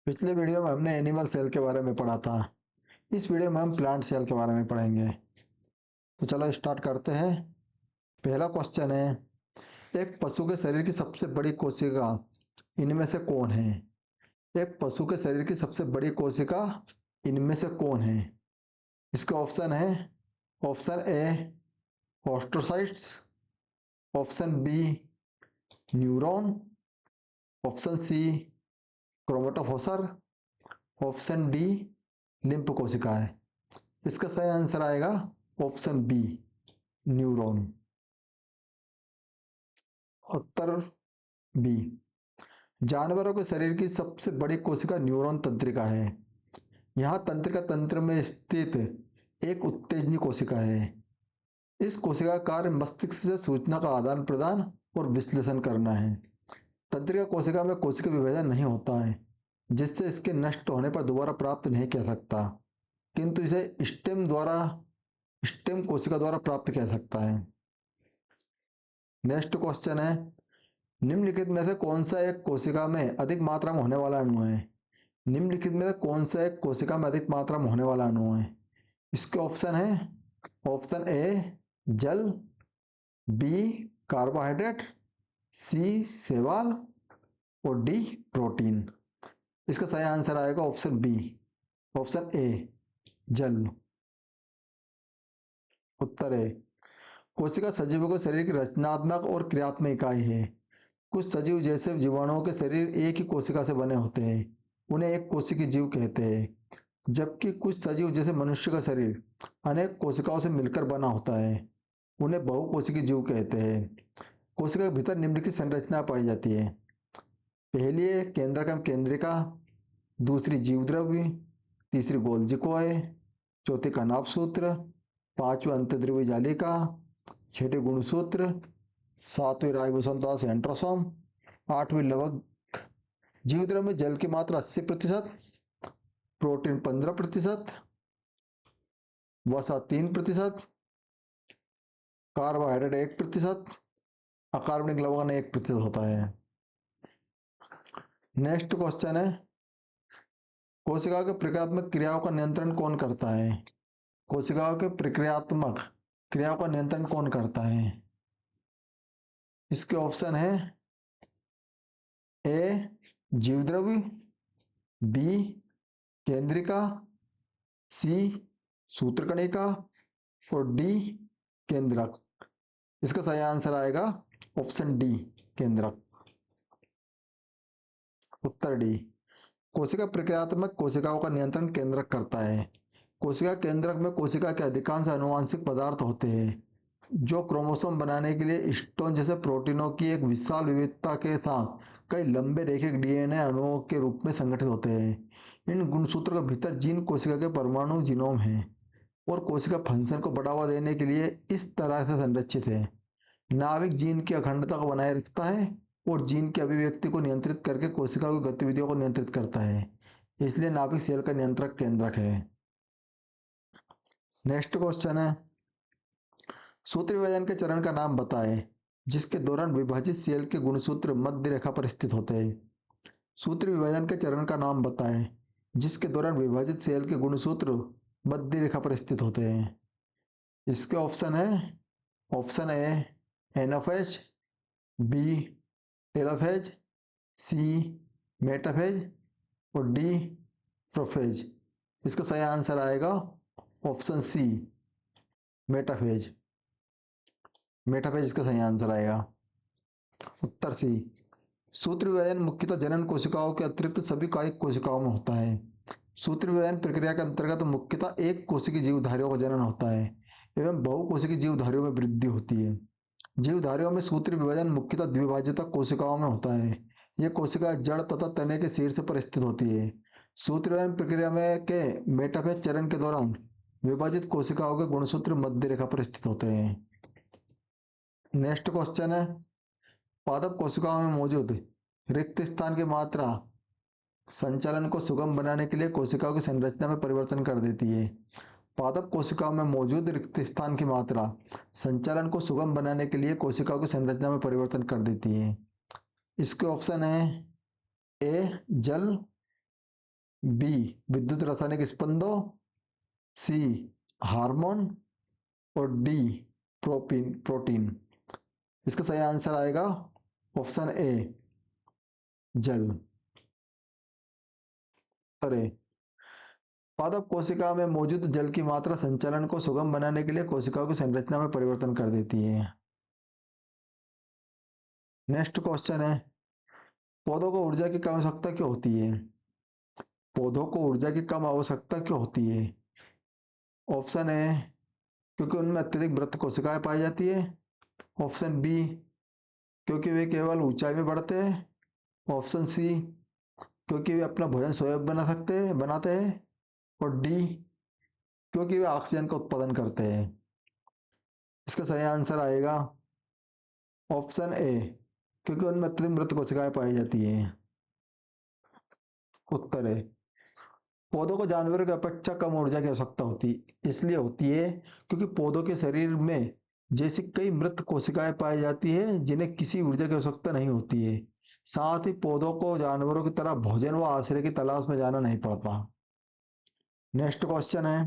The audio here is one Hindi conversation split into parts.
पिछले वीडियो में हमने एनिमल सेल के बारे में पढ़ा था। इस वीडियो में हम प्लांट सेल के बारे में पढ़ेंगे। तो चलो स्टार्ट करते हैं। पहला क्वेश्चन है, एक पशु के शरीर की सबसे बड़ी कोशिका इनमें से कौन है? एक पशु के शरीर की सबसे बड़ी कोशिका इनमें से कौन है? इसके ऑप्शन है, option A astrocytes, option B neuron, option C chromatophores, option D lymph कोशिका है। इसका सही आंसर आएगा ऑप्शन बी न्यूरॉन। उत्तर बी। जानवरों के शरीर की सबसे बड़ी कोशिका न्यूरॉन तंत्रिका है। यह तंत्रिका तंत्र में स्थित एक उत्तेजनी कोशिका है। इस कोशिका का कार्य मस्तिष्क से सूचना का आदान प्रदान और विश्लेषण करना है। तंत्रिका कोशिका में कोशिका विभाजन नहीं होता है, जिससे इसके नष्ट होने पर दोबारा प्राप्त नहीं किया सकता, किंतु इसे स्टेम कोशिका द्वारा प्राप्त किया सकता है। नेक्स्ट क्वेश्चन है, निम्नलिखित में से कौन सा एक कोशिका में अधिक मात्रा में होने वाला अणु है? निम्नलिखित में से कौन सा एक कोशिका में अधिक मात्रा में होने वाला अणु है? इसके ऑप्शन है, ऑप्शन ए जल, बी कार्बोहाइड्रेट, सी शैवाल और डी प्रोटीन। इसका सही आंसर आएगा ऑप्शन बी, ऑप्शन ए जल। उत्तर है, कोशिका सजीवों के शरीर की रचनात्मक और क्रियात्मक इकाई है। कुछ सजीव जैसे जीवाणुओं के शरीर एक ही कोशिका से बने होते हैं, उन्हें एक कोशिकीय जीव कहते हैं। जबकि कुछ सजीव जैसे मनुष्य का शरीर अनेक कोशिकाओं से मिलकर बना होता है, उन्हें बहुकोशिकीय जीव कहते हैं। कोशिका के भीतर निम्नलिखित संरचना पाई जाती है। पहली है केंद्रक एवं केंद्रिका, दूसरी जीवद्रव्य, तीसरी गोल्जी कोय, चौथी कनाभ सूत्र, पांचवी अंतर्द्रव्य जालिका, छठी गुणसूत्र, सातवीं राइबोसोम सेंट्रोसोम, आठवीं लवक। जीवद्रव्य में जल की मात्रा 80%, प्रोटीन 15%, वसा 3%, कार्बोहाइड्रेट 1%, अकार्बनिक लवण 1% होता है। नेक्स्ट क्वेश्चन है, कोशिकाओं के प्रक्रियात्मक क्रियाओं का नियंत्रण कौन करता है? कोशिकाओं के प्रक्रियात्मक क्रियाओं का नियंत्रण कौन करता है? इसके ऑप्शन है, ए जीवद्रव्य, बी केंद्रिका, सी सूत्रकणिका और डी केंद्रक। इसका सही आंसर आएगा ऑप्शन डी केंद्रक। उत्तर डी। कोशिका प्रक्रियात्मक कोशिकाओं का नियंत्रण केंद्रक करता है। कोशिका केंद्रक में कोशिका के अधिकांश आनुवांशिक पदार्थ होते हैं, जो क्रोमोसोम बनाने के लिए हिस्टोन जैसे प्रोटीनों की एक विशाल विविधता के साथ कई लंबे रेखिक डीएनए अणुओं के रूप में संगठित होते हैं। इन गुणसूत्रों के भीतर जीन कोशिका के परमाणु जीनोम हैं और कोशिका फंक्शन को बढ़ावा देने के लिए इस तरह से संरचित है। नाभिक जीन की अखंडता को बनाए रखता है और जीन की अभिव्यक्ति को नियंत्रित करके कोशिका की गतिविधियों को नियंत्रित करता है। इसलिए नाभिक सेल का नियंत्रक केंद्रक है। नेक्स्ट क्वेश्चन है, सूत्र विभाजन के चरण का नाम बताएं, जिसके दौरान विभाजित सेल के गुणसूत्र मध्य रेखा पर स्थित होते हैं। सूत्र विभाजन के चरण का नाम बताएं, जिसके दौरान विभाजित सेल के गुणसूत्र मध्य रेखा पर स्थित होते हैं। इसके ऑप्शन है, option A anaphase, B telophase, C metaphase और डी प्रोफेज। इसका सही आंसर आएगा ऑप्शन सी मेटाफेज। मेटाफेज इसका सही आंसर आएगा। उत्तर सी। सूत्र विभाजन मुख्यतः जनन कोशिकाओं के अतिरिक्त सभी कायिक कोशिकाओं में होता है। सूत्र विभाजन प्रक्रिया के अंतर्गत मुख्यतः एक कोशिकीय जीवधारियों का जनन होता है एवं बहुकोशिकीय जीवधारियों में वृद्धि होती है। जीवधारियों में सूत्र विभाजन मुख्यतः द्विभाजितक कोशिकाओं में होता है। ये कोशिका जड़ तथा तने के शीर्ष पर स्थित होती है। सूत्र विभाजन प्रक्रिया में के मेटाफेज चरण के दौरान विभाजित कोशिकाओं के गुणसूत्र मध्य रेखा पर स्थित होते हैं। नेक्स्ट क्वेश्चन है, पादप कोशिकाओं में मौजूद रिक्त स्थान की मात्रा संचालन को सुगम बनाने के लिए कोशिकाओं की संरचना में परिवर्तन कर देती है। पादप कोशिकाओं में मौजूद रिक्त स्थान की मात्रा संचालन को सुगम बनाने के लिए कोशिकाओं की संरचना में परिवर्तन कर देती है। इसके ऑप्शन है, ए जल, बी विद्युत रासायनिक स्पंदों, सी हार्मोन और डी प्रोटीन। इसका सही आंसर आएगा ऑप्शन ए जल। अरे, पादप कोशिका में मौजूद जल की मात्रा संचालन को सुगम बनाने के लिए कोशिकाओं की संरचना में परिवर्तन कर देती है। नेक्स्ट क्वेश्चन है, पौधों को ऊर्जा की कम आवश्यकता क्यों होती है? पौधों को ऊर्जा की कम आवश्यकता क्यों होती है? ऑप्शन ए क्योंकि उनमें अत्यधिक मृत कोशिकाएं पाई जाती है। ऑप्शन बी क्योंकि वे केवल ऊंचाई में बढ़ते हैं। ऑप्शन सी क्योंकि वे अपना भोजन स्वयं बनाते हैं। और डी क्योंकि वे ऑक्सीजन का उत्पादन करते हैं। इसका सही आंसर आएगा ऑप्शन ए क्योंकि उनमें अत्यधिक मृत कोशिकाएं पाई जाती हैं। उत्तर है, पौधों को जानवरों की अपेक्षा कम ऊर्जा की आवश्यकता होती इसलिए होती है क्योंकि पौधों के शरीर में जैसी कई मृत कोशिकाएं पाई जाती है जिन्हें किसी ऊर्जा की आवश्यकता नहीं होती है। साथ ही पौधों को जानवरों की तरह भोजन व आश्रय की तलाश में जाना नहीं पड़ता। नेक्स्ट क्वेश्चन है,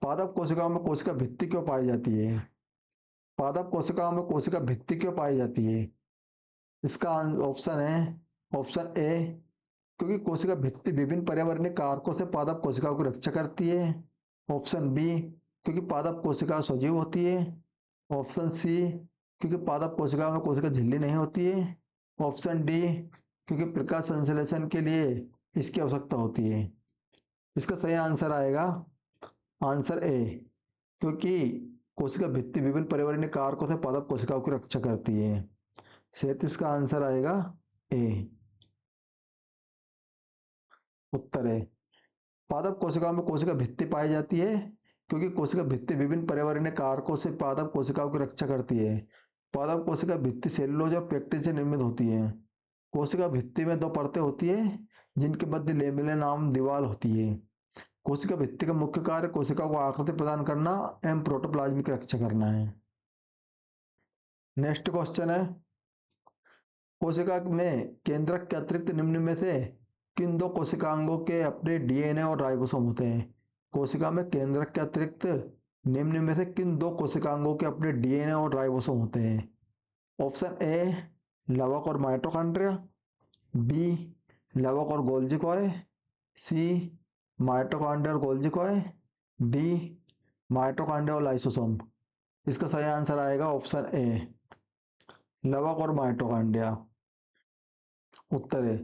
पादप कोशिकाओं में कोशिका भित्ति क्यों पाई जाती है? पादप कोशिकाओं में कोशिका भित्ति क्यों पाई जाती है? इसका ऑप्शन है ऑप्शन ए क्योंकि कोशिका भित्ति विभिन्न पर्यावरणीय कारकों से पादप कोशिकाओं की रक्षा करती है। ऑप्शन बी क्योंकि पादप कोशिका सजीव होती है। ऑप्शन सी क्योंकि पादप कोशिकाओं में कोशिका झिल्ली नहीं होती है। ऑप्शन डी क्योंकि प्रकाश संश्लेषण के लिए इसकी आवश्यकता होती है। इसका सही आंसर आएगा आंसर ए क्योंकि कोशिका भित्ति विभिन्न पर्यावरणीय कारकों से पादप कोशिकाओं की रक्षा करती है। सेहत इसका आंसर आएगा ए। उत्तर है, पादप कोशिकाओं में कोशिका भित्ति पाई जाती है क्योंकि कोशिका भित्ति विभिन्न पर्यावरणीय कारकों से पादप कोशिकाओं की रक्षा करती है। पादप कोशिका भित्ति सेलुलोज और पेक्टिन से निर्मित होती है। कोशिका भित्ति में दो परतें होती है जिनके मध्य लेमेला नाम दीवार होती है। कोशिका भित्ति का मुख्य कार्य कोशिका को आकृति प्रदान करना एवं प्रोटोप्लाज्म की रक्षा करना है। नेक्स्ट क्वेश्चन है, कोशिका में केंद्रक के अतिरिक्त निम्न में से किन दो कोशिकांगों के अपने डीएनए और राइबोसोम होते हैं? कोशिका में केंद्रक के अतिरिक्त निम्न में से किन दो कोशिकांगों के अपने डीएनए और राइबोसोम होते हैं? ऑप्शन ए लवक और माइटोकॉन्ड्रिया, बी लवक और गोल्जी कॉय, सी माइटोकॉन्ड्रिया और गोल्जी कॉय, डी माइटोकॉन्ड्रिया और लाइसोसोम। इसका सही आंसर आएगा ऑप्शन ए लवक और माइटोकॉन्ड्रिया। उत्तर है,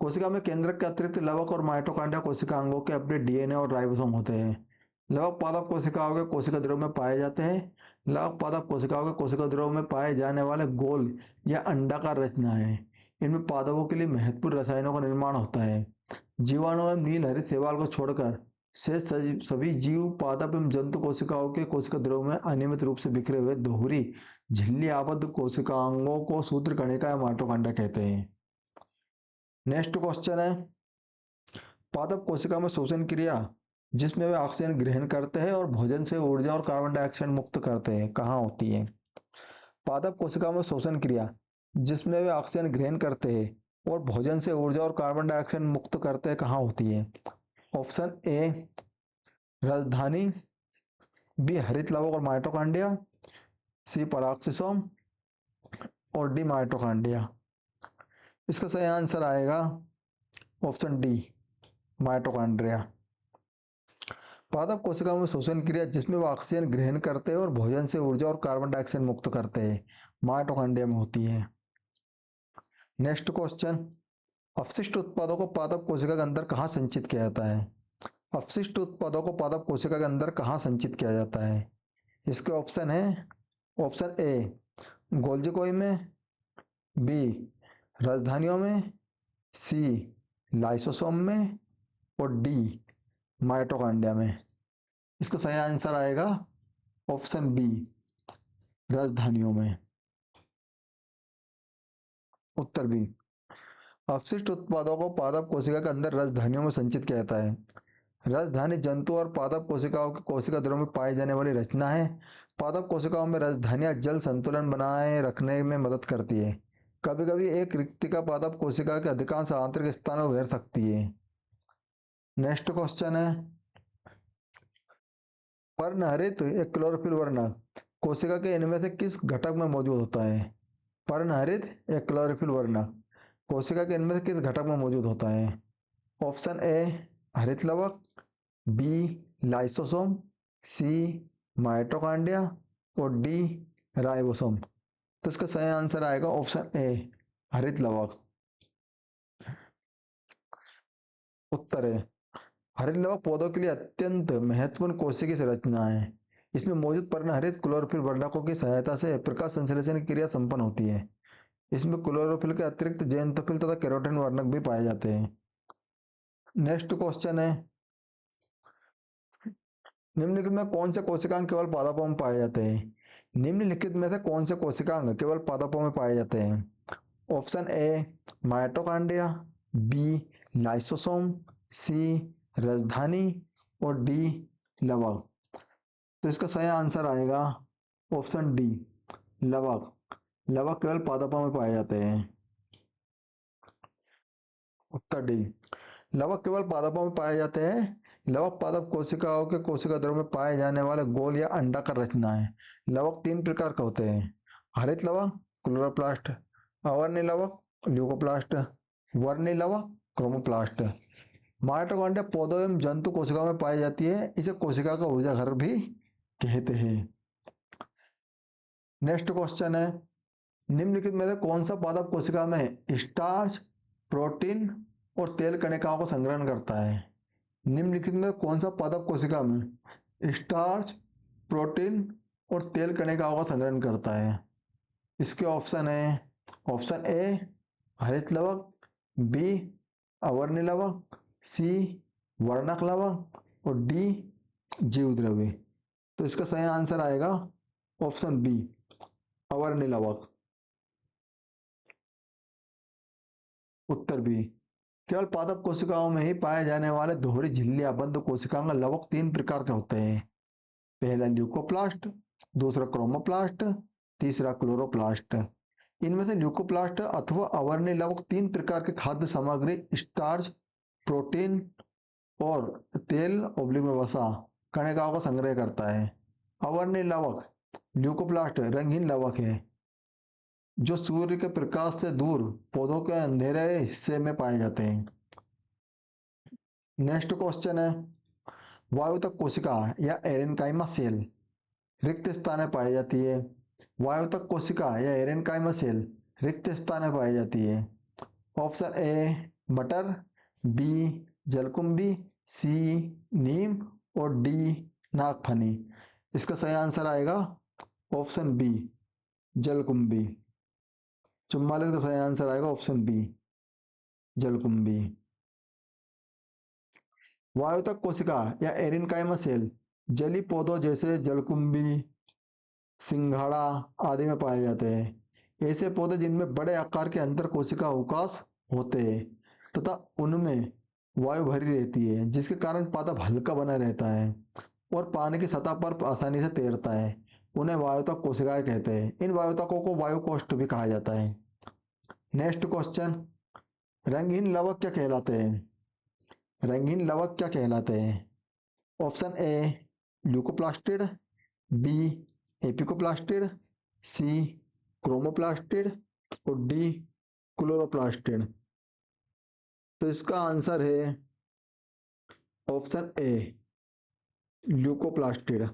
कोशिका में केंद्रक के अतिरिक्त लवक और माइटोकॉन्ड्रिया कोशिकांगों के अपने डीएनए और राइबोसोम होते हैं। लवक पादप कोशिकाओं के कोशिका द्रव्य में पाए जाते हैं। लवक पादप कोशिकाओं के कोशिका द्रव्य में पाए जाने वाले गोल या अंडाकार रचना है। इनमें पादपों के लिए महत्वपूर्ण रसायनों का निर्माण होता है। जीवाणु एवं नील हरित शैवाल को छोड़कर शेष सभी जीव पादप एवं जंतु कोशिकाओं के कोशिका द्रव्य में अनियमित रूप से बिखरे हुए दोहरी झिल्ली आबद्ध कोशिकांगों को सूत्रकणिका या माइटोकॉन्ड्रिया कहते हैं। नेक्स्ट क्वेश्चन है, पादप कोशिका में श्वसन क्रिया जिसमें वे ऑक्सीजन ग्रहण करते हैं और भोजन से ऊर्जा और कार्बन डाइऑक्साइड मुक्त करते हैं कहाँ होती है? पादप कोशिका में श्वसन क्रिया जिसमें वे ऑक्सीजन ग्रहण करते हैं और भोजन से ऊर्जा और कार्बन डाइऑक्साइड मुक्त करते हैं कहाँ होती है? ऑप्शन ए राजधानी, बी हरित लवक और माइटोकॉन्ड्रिया, सी पराक्सीसोम और डी माइटोकॉन्ड्रिया। इसका सही आंसर आएगा ऑप्शन डी माइटोकॉन्ड्रिया। पादप कोशिका में श्वसन क्रिया जिसमें वो ऑक्सीजन ग्रहण करते हैं और भोजन से ऊर्जा और कार्बन डाइऑक्साइड मुक्त करते हैं माइटोकॉन्ड्रिया में होती है। नेक्स्ट क्वेश्चन, अपशिष्ट उत्पादों को पादप कोशिका के अंदर कहाँ संचित किया जाता है? अपशिष्ट उत्पादों को पादप कोशिका के अंदर कहाँ संचित किया जाता है? इसके ऑप्शन है ऑप्शन ए गोल्जी कोई में, बी राजधानियों में, सी लाइसोसोम में और डी माइटोकॉन्ड्रिया में। इसका सही आंसर आएगा ऑप्शन बी राजधानियों में। उत्तर बी, अपशिष्ट उत्पादों को पादप कोशिका के अंदर राजधानियों में संचित किया जाता है। राजधानी जंतु और पादप कोशिकाओं के कोशिका द्रव्य में पाई जाने वाली रचना है। पादप कोशिकाओं में राजधानियां जल संतुलन बनाए रखने में मदद करती है। कभी कभी एक रिक्तिका पादप कोशिका के अधिकांश आंतरिक स्थानों को घेर सकती है। नेक्स्ट क्वेश्चन है, पर्णहरित एक क्लोरोफिल वर्णक कोशिका के इनमें से किस घटक में मौजूद होता है? पर्णहरित एक क्लोरोफिल वर्णक कोशिका के इनमें से किस घटक में मौजूद होता है? ऑप्शन ए हरित लवक, बी लाइसोसोम, सी माइटोकॉन्ड्रिया और डी राइबोसोम। तो इसका सही आंसर आएगा ऑप्शन ए हरित लवक। उत्तर है, हरित लवक पौधों के लिए अत्यंत महत्वपूर्ण कोशिकीय संरचना है। इसमें मौजूद पर्णहरित क्लोरोफिल वर्णकों की सहायता से प्रकाश संश्लेषण की क्रिया संपन्न होती है। इसमें क्लोरोफिल के अतिरिक्त ज़ैंथोफिल तथा कैरोटीन वर्णक भी पाए जाते हैं। नेक्स्ट क्वेश्चन है, निम्नलिखित में कौन से कोशिकांग केवल पादपों में पाए जाते हैं? निम्नलिखित में से कौन से कोशिकांग केवल पादपों में पाए जाते हैं? Option A mitochondria, B lysosome, C राजधानी और डी लवक। तो इसका सही आंसर आएगा ऑप्शन डी लवक। लवक केवल पादपों में पाए जाते हैं। उत्तर डी लवक केवल पादपों में पाए जाते हैं। लवक पादप कोशिकाओं के कोशिका द्रव्य में पाए जाने वाले गोल या अंडाकार रचना है। लवक 3 प्रकार के होते हैं, हरित लवक, क्लोरोप्लास्ट, अवर्णी लवक, ल्यूकोप्लास्ट, वर्णी लवक, क्रोमोप्लास्ट। माइटोकॉन्ड्रिया पौधों एवं जंतु कोशिकाओं में पाई जाती है। इसे कोशिका का ऊर्जा घर भी कहते हैं। नेक्स्ट क्वेश्चन है, निम्नलिखित में से कौन सा पादप कोशिका में स्टार्च, प्रोटीन और तेल कणिकाओं को संग्रहण करता है? निम्नलिखित में कौन सा पादप कोशिका में स्टार्च, प्रोटीन और तेल कणिकाओं का संग्रहण करता है? इसके ऑप्शन है, ऑप्शन ए हरित लवक, बी अवर्णी लवक, सी वर्णक लवक और डी जीव द्रव्य। तो इसका सही आंसर आएगा ऑप्शन बी अवर्णी लवक। उत्तर बी, केवल पादप कोशिकाओं में ही पाए जाने वाले दोहरी झिल्लियां बंद कोशिकाओं लवक 3 प्रकार के होते हैं। पहला ल्यूकोप्लास्ट, दूसरा क्रोमोप्लास्ट, तीसरा क्लोरोप्लास्ट। इनमें से ल्यूकोप्लास्ट अथवा अवर्णी लवक 3 प्रकार के खाद्य सामग्री स्टार्च, प्रोटीन और तेल ऑब्लिक में वसा कणिकाओं का संग्रह करता है। अवर्णी लवक ल्यूकोप्लास्ट रंगहीन लवक है जो सूर्य के प्रकाश से दूर पौधों के अंधेरे हिस्से में पाए जाते हैं। नेक्स्ट क्वेश्चन है, वायुतक कोशिका या एरेनकाइमा सेल रिक्त स्थान में पाई जाती है। वायुतक कोशिका या एरेनकाइमा सेल रिक्त स्थान में पाई जाती है। ऑप्शन ए मटर, बी जलकुंभी, सी नीम और डी नागफनी। इसका सही आंसर आएगा ऑप्शन बी जलकुंभी। 44 का सही आंसर आएगा ऑप्शन बी जलकुंभी। वायुतक कोशिका या एरेनकाइमा सेल जली पौधों जैसे जलकुंभी, सिंघाड़ा आदि में पाए जाते हैं। ऐसे पौधे जिनमें बड़े आकार के अंतर कोशिका अवकाश होते हैं तथा उनमें वायु भरी रहती है, जिसके कारण पादप हल्का बना रहता है और पानी की सतह पर आसानी से तैरता है, उन्हें वायुतक कोशिकाएं कहते हैं। इन वायुतकों को वायुकोष्ठ भी कहा जाता है। नेक्स्ट क्वेश्चन, रंगहीन लवक क्या कहलाते हैं? रंगहीन लवक क्या कहलाते हैं? ऑप्शन ए ल्यूकोप्लास्टिड, बी एपिकोप्लास्टिड, सी क्रोमोप्लास्टिड और डी क्लोरोप्लास्टिड। तो इसका आंसर है ऑप्शन ए ल्यूकोप्लास्टिड।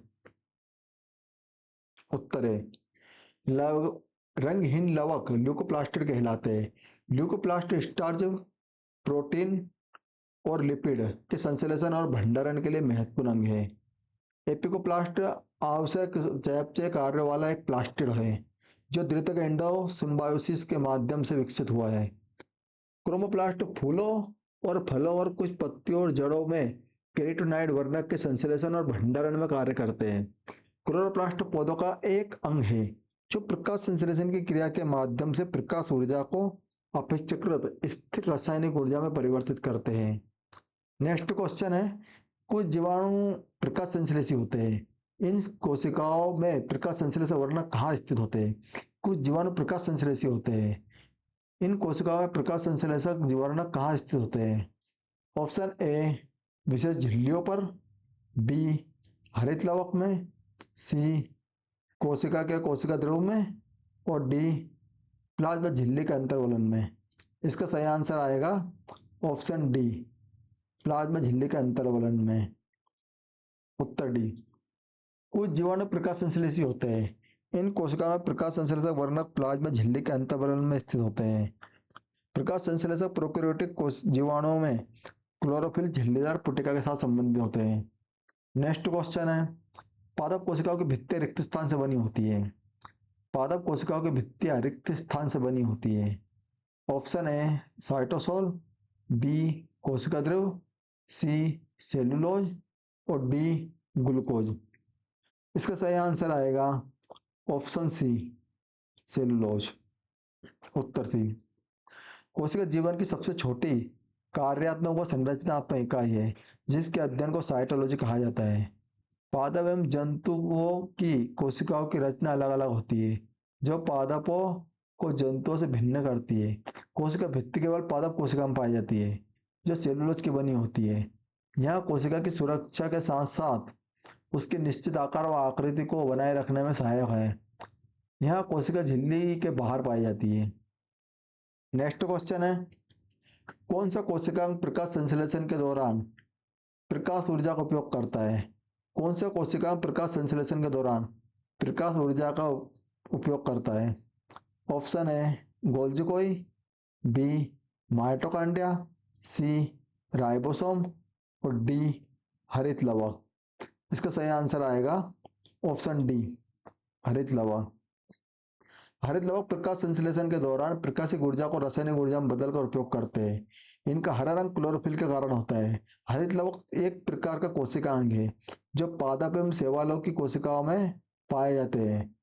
उत्तर है, रंगहीन लवक ल्यूकोप्लास्टिड कहलाते हैं। ल्यूकोप्लास्ट स्टार्च, प्रोटीन और लिपिड के संश्लेषण और भंडारण के लिए महत्वपूर्ण अंग है। एपिकोप्लास्ट आवश्यक चयापचय कार्य वाला एक प्लास्टिड है जो द्वितीयक एंडो सिम्बायोसिस के माध्यम से विकसित हुआ है। क्रोमोप्लास्ट फूलों और फलों और कुछ पत्तियों और जड़ों में कैरोटीनॉइड वर्णक के संश्लेषण और भंडारण में कार्य करते हैं। क्लोरोप्लास्ट पौधों का एक अंग है जो प्रकाश संश्लेषण की क्रिया के माध्यम से प्रकाश ऊर्जा को अपेक्षाकृत स्थिर रासायनिक ऊर्जा में परिवर्तित करते हैं। नेक्स्ट क्वेश्चन है, कुछ जीवाणु प्रकाश संश्लेषी होते हैं। इन कोशिकाओं में प्रकाश संश्लेषक वर्णक कहाँ स्थित होते हैं? कुछ जीवाणु प्रकाश संश्लेषी होते हैं। इन कोशिकाओं में प्रकाश संश्लेषक जीवाणु कहाँ स्थित होते हैं? ऑप्शन ए विशेष झिल्लियों पर, बी हरित लवक में, सी कोशिका के कोशिका द्रव में, और डी प्लाज्मा झिल्ली के अंतर्वलन में। इसका सही आंसर आएगा ऑप्शन डी, प्लाज्मा झिल्ली के अंतर्वलन में। उत्तर डी। कुछ जीवाणु प्रकाश संश्लेषी होते हैं। इन कोशिकाओं में प्रकाश संश्लेषक वर्णक प्लाज्मा झिल्ली के अंतर्वलन में स्थित होते हैं। प्रकाश संश्लेषक प्रोकैरियोटिक जीवाणुओं में क्लोरोफिल झिल्लीदार पुटिका के साथ संबंधित होते हैं। नेक्स्ट क्वेश्चन है, पादप कोशिकाओं की भित्तियां रिक्त स्थान से बनी होती है। पादप कोशिकाओं की भित्तियां रिक्त स्थान से बनी होती है। ऑप्शन ए साइटोसोल, बी कोशिका द्रव, सी सेलुलोज, और डी ग्लूकोज। इसका सही आंसर आएगा ऑप्शन सी सेलुलोज। उत्तर सी। कोशिका जीवन की सबसे छोटी कार्यात्मक व संरचनात्मक इकाई है जिसके अध्ययन को साइटोलॉजी कहा जाता है। पादप एवं जंतुओं की कोशिकाओं की रचना अलग अलग होती है जो पादपों को जंतुओं से भिन्न करती है। कोशिका भित्ति केवल पादप कोशिका में पाई जाती है जो सेलुलोज की बनी होती है। यह कोशिका की सुरक्षा के साथ साथ उसके निश्चित आकार व आकृति को बनाए रखने में सहायक है। यह कोशिका झिल्ली के बाहर पाई जाती है। नेक्स्ट क्वेश्चन है, कौन सा कोशिकांग प्रकाश संश्लेषण के दौरान प्रकाश ऊर्जा का उपयोग करता है? कौन सा कोशिकांग प्रकाश संश्लेषण के दौरान प्रकाश ऊर्जा का उपयोग करता है? ऑप्शन ए गोल्जी कोई, बी माइटोकॉन्ड्रिया, सी राइबोसोम, और डी हरित लवक। इसका सही आंसर आएगा ऑप्शन डी हरित लवक। हरित लवक प्रकाश संश्लेषण के दौरान प्रकाशिक ऊर्जा को रासायनिक ऊर्जा में बदलकर उपयोग करते हैं। इनका हरा रंग क्लोरोफिल के कारण होता है। हरित लवक एक प्रकार का कोशिका अंग है जो पादप एवं शैवालों की कोशिकाओं में पाए जाते हैं।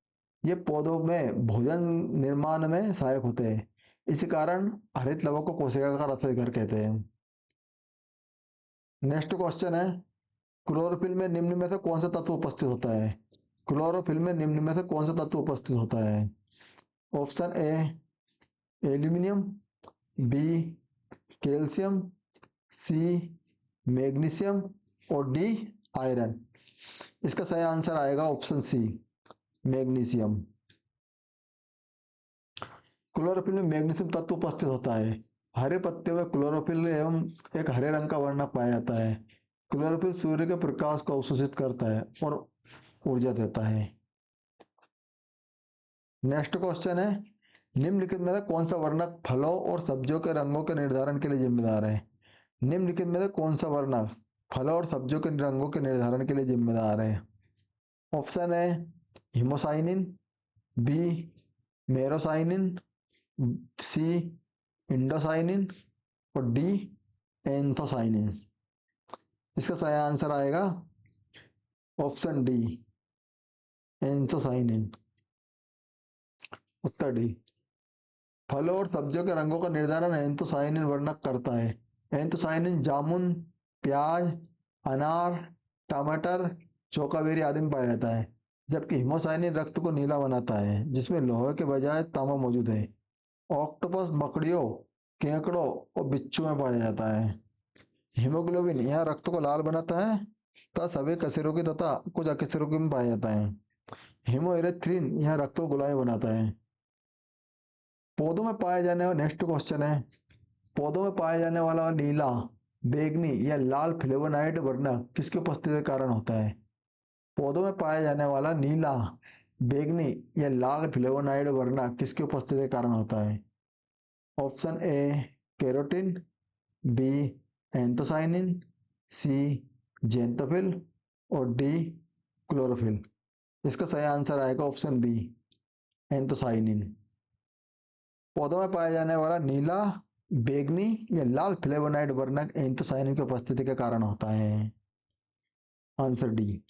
ये पौधों में भोजन निर्माण में सहायक होते हैं। इसी कारण हरित लवक को कोशिका का रसोई घर कहते हैं। नेक्स्ट क्वेश्चन है, क्लोरोफिल में निम्न में से कौन सा तत्व उपस्थित होता है? क्लोरोफिल में निम्न में से कौन सा तत्व उपस्थित होता है? Option A aluminium, B calcium, C magnesium, और डी आयरन। इसका सही आंसर आएगा ऑप्शन सी मैग्नीशियम। क्लोरोफिल में मैग्नीशियम तत्व उपस्थित होता है। हरे पत्ते में क्लोरोफिल एवं एक हरे रंग का वर्णक पाया जाता है। क्लोरोफिल सूर्य के प्रकाश को अवशोषित करता है और ऊर्जा देता है। नेक्स्ट क्वेश्चन है, निम्नलिखित में से कौन सा वर्णक फलों और सब्जियों के रंगों के निर्धारण के लिए जिम्मेदार है? निम्नलिखित में से कौन सा वर्णक फलों और सब्जियों के रंगों के निर्धारण के लिए जिम्मेदार है? ऑप्शन ए हिमोसाइनिन, बी मेरोसाइनिन, सी इंडोसाइनिन, और डी एंथोसाइनिन। इसका सही आंसर आएगा ऑप्शन डी एंथोसाइनिन। उत्तर डी। फलों और सब्जियों के रंगों का निर्धारण एंथोसाइनिन वर्णक करता है। एंथोसाइनिन जामुन, प्याज, अनार, टमाटर, चोकाबेरी आदि में पाया जाता है, जबकि हिमोसाइनिन रक्त को नीला बनाता है जिसमें लोहे के बजाय तांबा मौजूद है। ऑक्टोपस, मकड़ियों, केकड़ों और बिच्छू में पाया जाता है। हीमोग्लोबिन यह रक्त को लाल बनाता है तथा सभी कशेरुकी तथा कुछ अकशेरुकी में पाया जाता है। हीमोइरेथ्रिन यह रक्त को गुलाबी बनाता है। पौधों में पाए जाने वाला नेक्स्ट क्वेश्चन है, पौधों में पाए जाने वाला नीला, बैंगनी या लाल फ्लेवोनाइड वर्णक किसकी उपस्थिति के कारण होता है? पौधों में पाया जाने वाला नीला, बैंगनी या लाल फ्लेवोनाइड वर्णक किसकी उपस्थिति के कारण होता है? Option A carotene, B anthocyanin, C xanthophyll, और डी क्लोरोफिल। इसका सही आंसर आएगा ऑप्शन बी एंथोसाइनिन। पौधों में पाया जाने वाला नीला, बैंगनी या लाल फ्लेवोनाइड वर्णक एंथोसाइनिन की उपस्थिति के कारण होता है। Answer D.